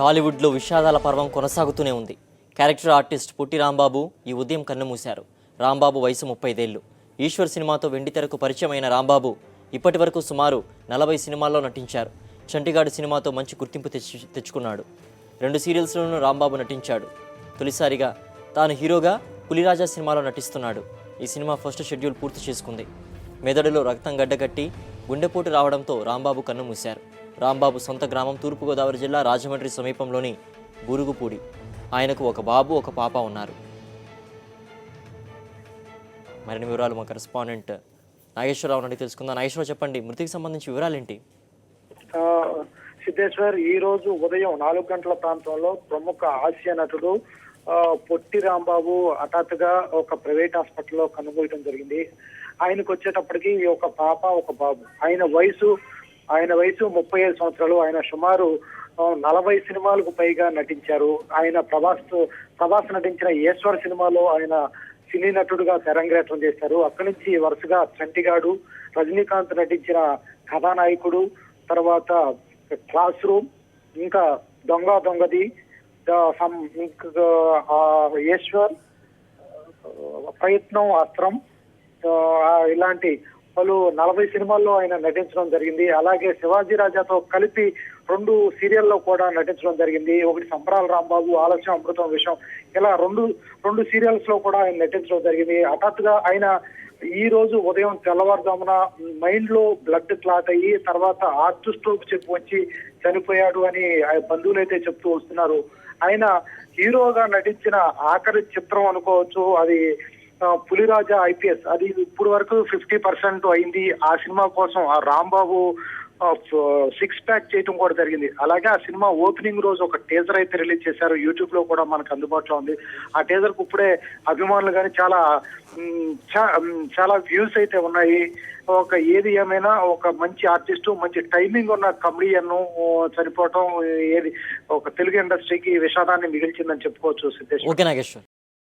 టాలీవుడ్లో విషాదాల పర్వం కొనసాగుతూనే ఉంది. క్యారెక్టర్ ఆర్టిస్ట్ పుట్టి రాంబాబు ఈ ఉదయం కన్నుమూశారు. రాంబాబు వయసు 35 ఈశ్వర్ సినిమాతో వెండితెరకు పరిచయమైన రాంబాబు ఇప్పటి వరకు సుమారు 40 సినిమాల్లో నటించారు. చంటిగాడు సినిమాతో మంచి గుర్తింపు తెచ్చుకున్నాడు. 2 సీరియల్స్లోనూ రాంబాబు నటించాడు. తొలిసారిగా తాను హీరోగా పులిరాజా సినిమాలో నటిస్తున్నాడు. ఈ సినిమా ఫస్ట్ షెడ్యూల్ పూర్తి చేసుకుంది. మెదడులో రక్తం గడ్డగట్టి గుండెపోటు రావడంతో రాంబాబు కన్నుమూశారు. రాంబాబు సొంత గ్రామం తూర్పుగోదావరి జిల్లా రాజమండ్రి సమీపంలోని బూరుగుపూడి. ఆయనకు ఒక బాబు ఒక పాప ఉన్నారు. మరిన్ని వివరాలు మా కరెస్పాండెంట్ నాగేశ్వరరావు నుండి తెలుసుకుందాం. నాగేశ్వరరావు, చెప్పండి, మృతికి సంబంధించి వివరాలు ఏంటి? సిద్ధేశ్వర్, ఈ రోజు ఉదయం 4 గంటల ప్రాంతంలో ప్రముఖ హాస్య నటుడు పొట్టి రాంబాబు హఠాత్తుగా ఒక ప్రైవేట్ హాస్పిటల్లో కనుమూయడం జరిగింది. ఆయనకు వచ్చేటప్పటికి ఒక పాప ఒక బాబు. ఆయన వయసు 35 సంవత్సరాలు. ఆయన సుమారు 40 సినిమాలకు పైగా నటించారు. ఆయన ప్రభాస్ నటించిన ఈశ్వర్ సినిమాలో ఆయన సినీ నటుడుగా తెరంగేట్రం చేశారు. అక్కడి నుంచి వరుసగా చంటిగాడు, రజనీకాంత్ నటించిన కథానాయకుడు, తర్వాత క్లాస్ రూమ్, ఇంకా దొంగది, ఈశ్వర్, ప్రయత్నం, అస్త్రం, ఇలాంటి పలు 40 సినిమాల్లో ఆయన నటించడం జరిగింది. అలాగే శివాజీ రాజాతో కలిపి 2 సీరియల్లో కూడా నటించడం జరిగింది. ఒకటి సంబరాల రాంబాబు, ఆలస్యం అమృతం విషయం, ఇలా రెండు సీరియల్స్ లో కూడా ఆయన నటించడం జరిగింది. హఠాత్తుగా ఆయన ఈ రోజు ఉదయం తెల్లవారుజామున మైండ్ లో బ్లడ్ క్లాట్ అయ్యి తర్వాత హార్ట్ స్ట్రోక్ చెప్పి వచ్చి చనిపోయాడు అని బంధువులు అయితే చెప్తూ వస్తున్నారు. ఆయన హీరోగా నటించిన ఆఖరి చిత్రం అనుకోవచ్చు అది పులిరాజా IPS. అది ఇప్పుడు వరకు 50% అయింది. ఆ సినిమా కోసం ఆ రాంబాబు 6 ప్యాక్ చేయడం కూడా జరిగింది. అలాగే ఆ సినిమా ఓపెనింగ్ రోజు ఒక టీజర్ అయితే రిలీజ్ చేశారు. యూట్యూబ్ లో కూడా మనకు అందుబాటులో ఉంది. ఆ టీజర్ కు ఇప్పుడే అభిమానులు కానీ చాలా వ్యూస్ అయితే ఉన్నాయి. ఏది ఏమైనా ఒక మంచి ఆర్టిస్టు, మంచి టైమింగ్ ఉన్న కమెడియన్ చనిపోవటం ఏది ఒక తెలుగు ఇండస్ట్రీకి విషాదాన్ని మిగిల్చిందని చెప్పుకోవచ్చు. సిద్ధేశ్వర్. ఓకే నాగేశ్వర్.